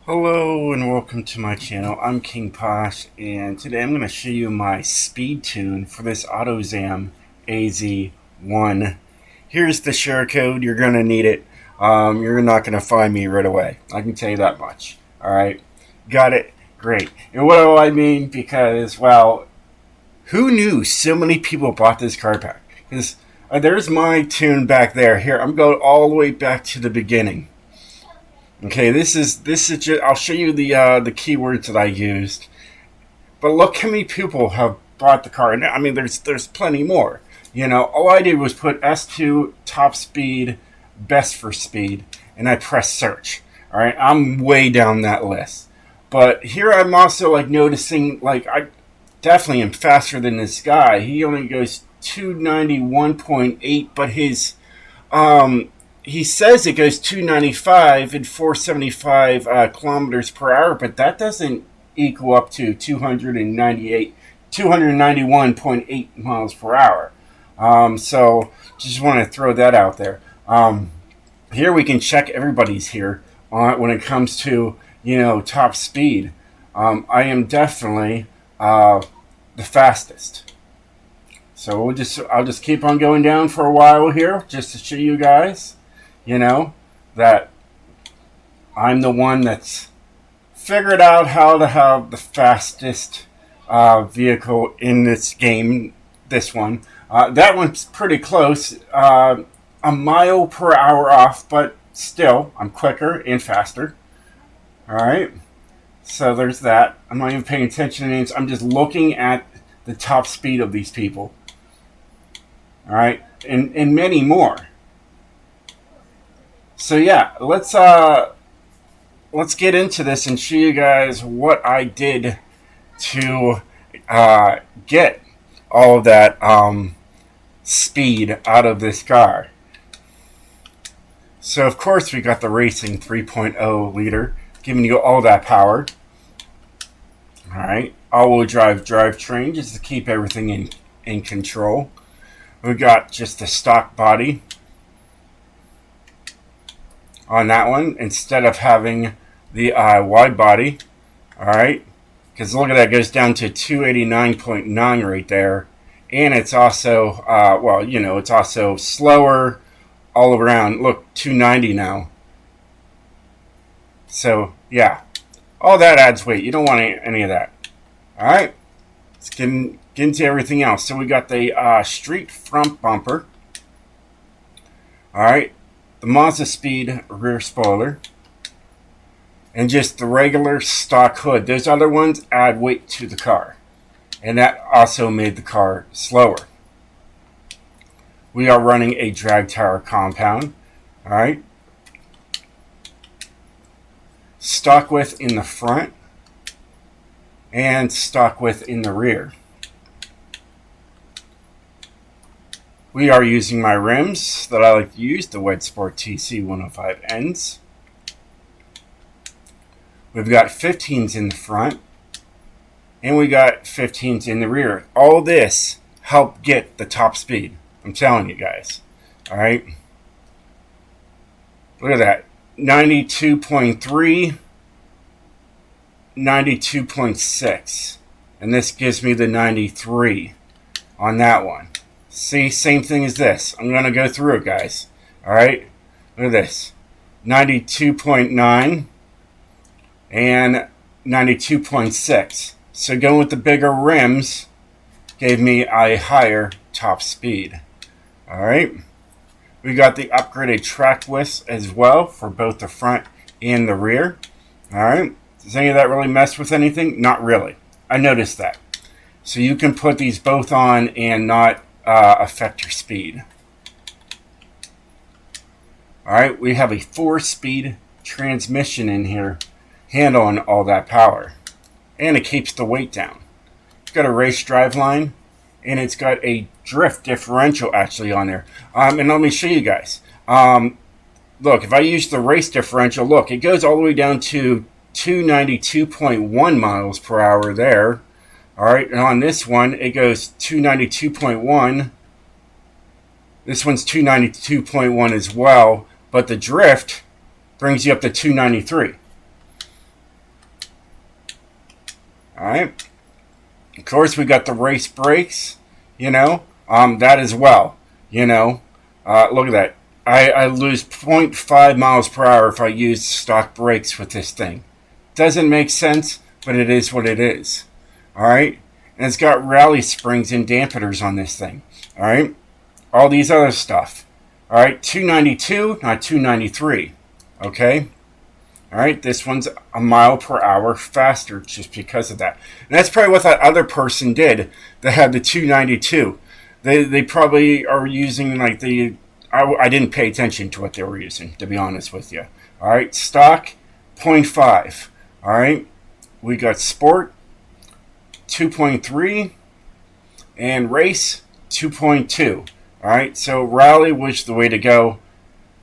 Hello and welcome to my channel. I'm King Posh, and today I'm going to show you my speed tune for this Autozam AZ-1. Here's the share code. You're going to need it. You're not going to find me right away. I can tell you that much. Alright, got it? Great. And what do I mean? Because, well, who knew so many people bought this card pack? Because there's my tune back there. Here, I'm going all the way back to the beginning. Okay, this is just, I'll show you the keywords that I used. But look how many people have bought the car. I mean, there's plenty more. You know, all I did was put S2 top speed, best for speed, and I pressed search. All right, I'm way down that list. But here I'm also like noticing, like, I definitely am faster than this guy. He only goes 291.8, but his he says it goes 295 and 475 kilometers per hour, but that doesn't equal up to 291.8 miles per hour. So just want to throw that out there. Here we can check everybody's here when it comes to, you know, top speed. I am definitely the fastest. So I'll just keep on going down for a while here just to show you guys, you know, that I'm the one that's figured out how to have the fastest vehicle in this game. This one, that one's pretty close, a mile per hour off, but still I'm quicker and faster. All right, so there's that. I'm not even paying attention to names. I'm just looking at the top speed of these people. All right, and many more. So yeah, let's get into this and show you guys what I did to get all of that speed out of this car. So of course we got the racing 3.0 liter, giving you all that power. All right, all-wheel drive drivetrain just to keep everything in control. We got just a stock body on that one instead of having the wide body. All right, because look at that, it goes down to 289.9 right there, and it's also well, you know, it's also slower all around. Look, 290 now. So yeah, all that adds weight. You don't want any of that. All right, let's get into everything else. So we got the street front bumper. All right, the Mazda Speed rear spoiler, and just the regular stock hood. Those other ones add weight to the car, and that also made the car slower. We are running a drag tower compound. All right, stock width in the front and stock width in the rear. We are using my rims that I like to use, the Wed Sport TC 105Ns. We've got 15s in the front, and we got 15s in the rear. All this helped get the top speed. I'm telling you guys. All right. Look at that. 92.3, 92.6. And this gives me the 93 on that one. See, same thing as this. I'm going to go through it, guys. All right. Look at this. 92.9 and 92.6. So going with the bigger rims gave me a higher top speed. All right. We got the upgraded track width as well for both the front and the rear. All right. Does any of that really mess with anything? Not really. I noticed that. So you can put these both on and not affect your speed. All right, we have a 4-speed transmission in here handling all that power, and it keeps the weight down. It's got a race drive line, and it's got a drift differential actually on there. And let me show you guys. Look, if I use the race differential, look, it goes all the way down to 292.1 miles per hour there. All right, and on this one, it goes 292.1. This one's 292.1 as well, but the drift brings you up to 293. All right. Of course, we got the race brakes, that as well, look at that. I lose 0.5 miles per hour if I use stock brakes with this thing. Doesn't make sense, but it is what it is. All right. And it's got rally springs and dampeners on this thing. All right. All these other stuff. All right. 292, not 293. Okay. All right, this one's a mile per hour faster just because of that. And that's probably what that other person did that had the 292. They probably are using like I didn't pay attention to what they were using, to be honest with you. All right, stock 0.5. All right, we got sport 2.3 and race 2.2. All right, so rally was the way to go,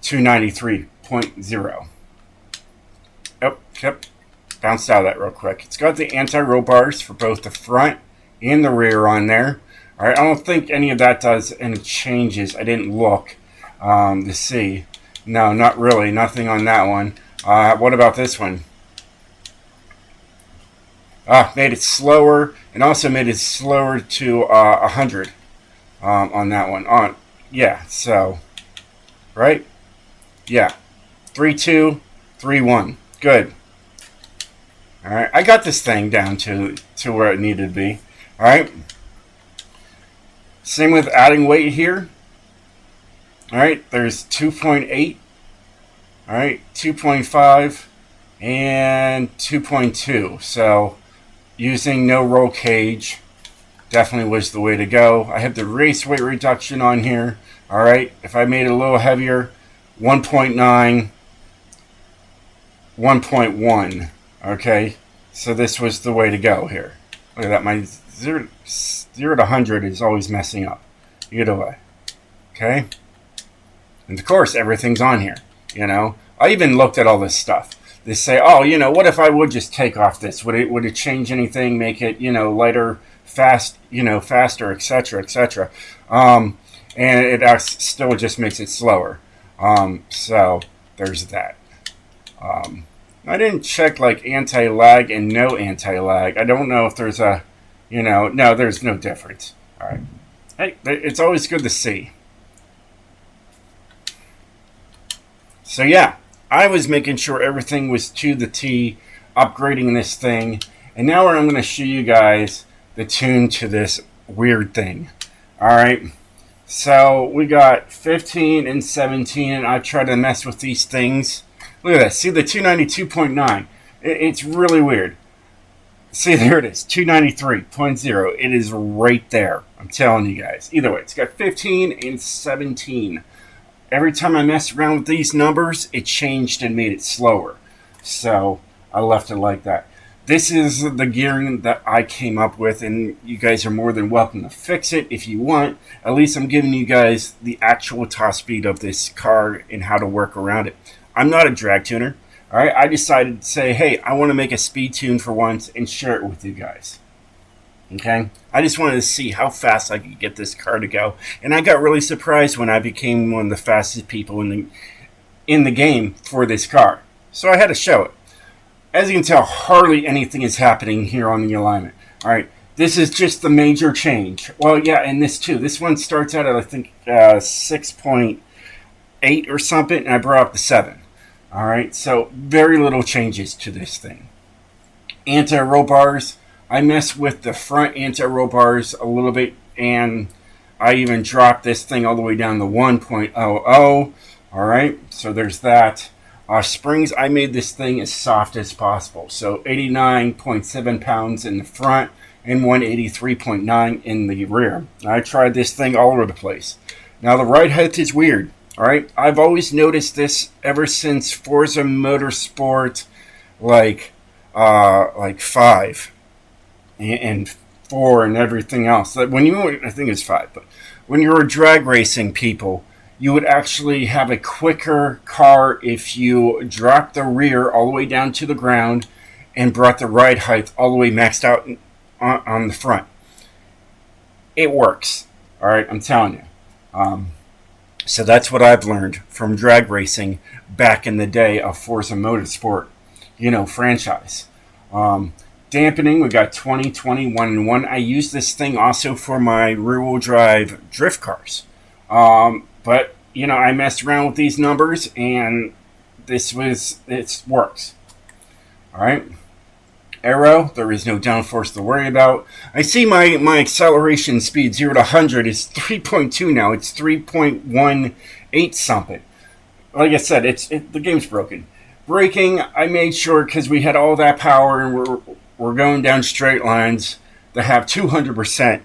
293.0. Yep, bounced out of that real quick. It's got the anti-roll bars for both the front and the rear on there. All right, I don't think any of that does any changes. I didn't look to see. No, not really. Nothing on that one. What about this one? Made it slower, and also made it slower to 100 on that one. Yeah, so, right? Yeah, 3-2, 3-1. Good. All right, I got this thing down to where it needed to be. All right. Same with adding weight here. All right, there's 2.8. All right, 2.5 and 2.2. So using no roll cage definitely was the way to go. I have the race weight reduction on here. All right, if I made it a little heavier, 1.9, 1.1. Okay, so this was the way to go here. Look at that. My 0 to 100 is always messing up. Either way. Okay? And of course, everything's on here. I even looked at all this stuff. They say, what if I would just take off this? Would it change anything? Make it, lighter, faster, etc., etc. And it still just makes it slower. So there's that. I didn't check like anti-lag and no anti-lag. I don't know if there's no, there's no difference. All right. Hey, it's always good to see. So yeah, I was making sure everything was to the T, upgrading this thing. And now I'm going to show you guys the tune to this weird thing. All right. So we got 15 and 17, and I try to mess with these things. Look at that. See the 292.9. It's really weird. See, there it is. 293.0. It is right there. I'm telling you guys. Either way, it's got 15 and 17. Every time I messed around with these numbers, it changed and made it slower. So I left it like that. This is the gearing that I came up with, and you guys are more than welcome to fix it if you want. At least I'm giving you guys the actual top speed of this car and how to work around it. I'm not a drag tuner. All right, I decided to say, hey, I want to make a speed tune for once and share it with you guys. Okay, I just wanted to see how fast I could get this car to go, and I got really surprised when I became one of the fastest people in the game for this car. So I had to show it. As you can tell, hardly anything is happening here on the alignment. All right, this is just the major change. Well, yeah, and this too. This one starts out at I think 6.8 or something, and I brought up to 7. All right, so very little changes to this thing. Anti-roll bars. I messed with the front anti-roll bars a little bit, and I even dropped this thing all the way down to 1.00. All right, so there's that. Springs, I made this thing as soft as possible. So 89.7 pounds in the front and 183.9 in the rear. I tried this thing all over the place. Now the ride height is weird. All right, I've always noticed this ever since Forza Motorsport, like 5 and 4 and everything else. Like I think it's 5, but when you were drag racing people, you would actually have a quicker car if you dropped the rear all the way down to the ground and brought the ride height all the way maxed out on the front. It works. All right, I'm telling you. So that's what I've learned from drag racing back in the day of Forza Motorsport, franchise. dampening, we got 20, 20, 1 and 1. I use this thing also for my rear-wheel drive drift cars. But, you know, I messed around with these numbers, and it works. All right. Aero, there is no downforce to worry about. I see my acceleration speed 0 to 100 is 3.2 now. It's 3.18 something. Like I said, the game's broken. Braking, I made sure, because we had all that power and we're going down straight lines, to have 200%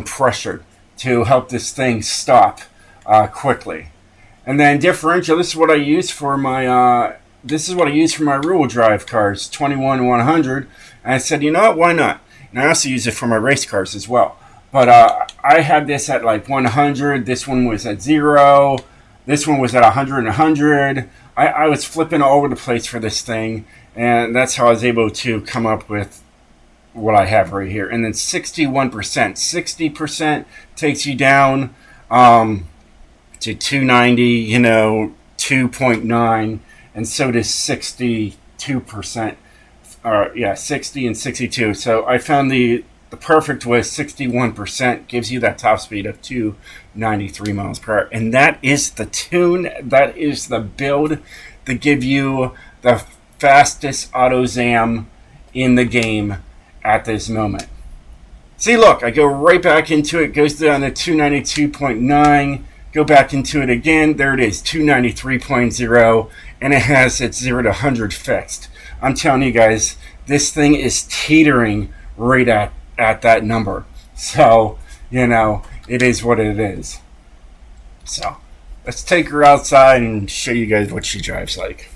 pressure to help this thing stop quickly. And then differential, this is what I use for my rear-wheel drive cars, 21 and 100. And I said, you know what, why not? And I also use it for my race cars as well. But I had this at like 100. This one was at 0. This one was at 100 and 100. I was flipping all over the place for this thing. And that's how I was able to come up with what I have right here. And then 61%. 60% takes you down to 290, you know, 2.9. And so does 62%. 60 and 62. So I found the perfect was 61%, gives you that top speed of 293 miles per hour. And that is the tune, that is the build to give you the fastest Autozam in the game at this moment. See, look, I go right back into it, goes down to 292.9, go back into it again, there it is, 293.0, and it has its 0 to 100 fixed. I'm telling you guys, this thing is teetering right at that number. So, you know, it is what it is. So, let's take her outside and show you guys what she drives like.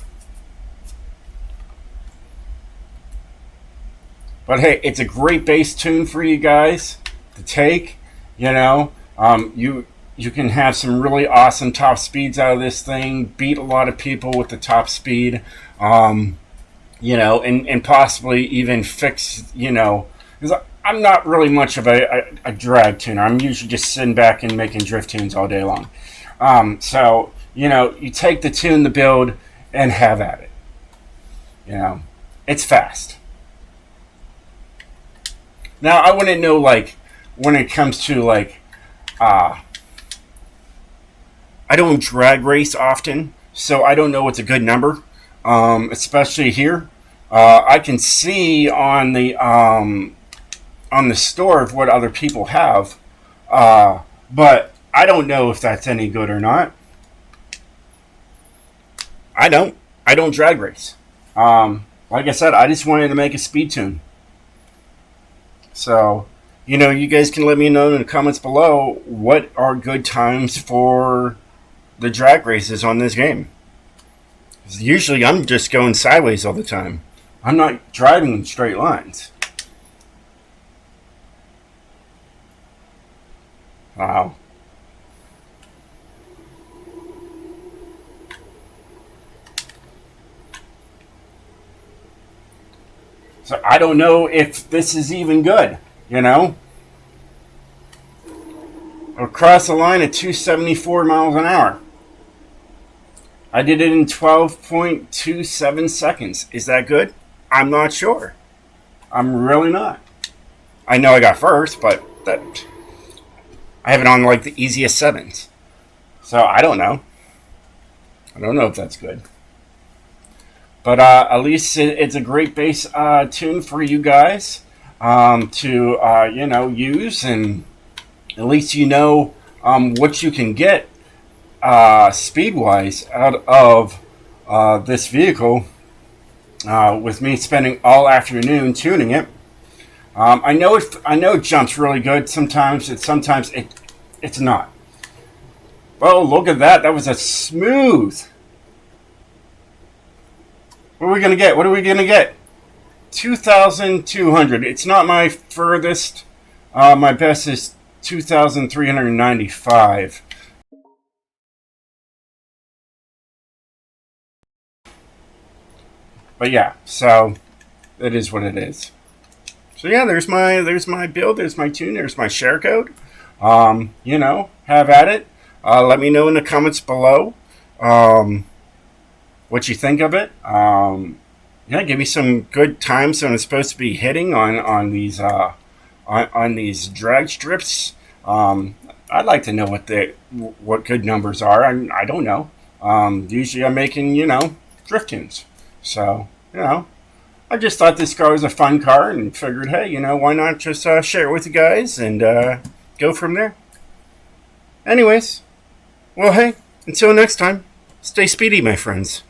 But hey, it's a great bass tune for you guys to take. You know, you can have some really awesome top speeds out of this thing. Beat a lot of people with the top speed. You know, and possibly even fix, you know, because I'm not really much of a drag tuner. I'm usually just sitting back and making drift tunes all day long. So, you know, you take the tune, the build, and have at it. You know, it's fast. Now, I wouldn't know, like, when it comes to, like, I don't drag race often, so I don't know what's a good number, especially here. I can see on the store of what other people have, but I don't know if that's any good or not. I don't drag race. Like I said, I just wanted to make a speed tune. So, you know, you guys can let me know in the comments below what are good times for the drag races on this game. Usually I'm just going sideways all the time. I'm not driving in straight lines. Wow. So I don't know if this is even good, you know. Across the line at 274 miles an hour. I did it in 12.27 seconds. Is that good? I'm not sure. I'm really not. I know I got first, but that I have it on like the easiest settings. So I don't know. I don't know if that's good. But at least it's a great bass tune for you guys to, you know, use. And at least you know what you can get speed-wise out of this vehicle with me spending all afternoon tuning it. I know it jumps really good. Sometimes it's not. Well, look at that. That was a smooth. What are we gonna get? What are we gonna get? 2,200. It's not my furthest. My best is 2,395. But yeah, so it is what it is. So yeah, there's my build, there's my tune, there's my share code. You know, have at it. Let me know in the comments below what you think of it. Yeah, give me some good times when it's supposed to be hitting on these on these drag strips. I'd like to know what good numbers are. I don't know. Usually I'm making drift tunes, so I just thought this car was a fun car and figured, hey, why not just share it with you guys and go from there. Anyways, well, hey, until next time, stay speedy, my friends.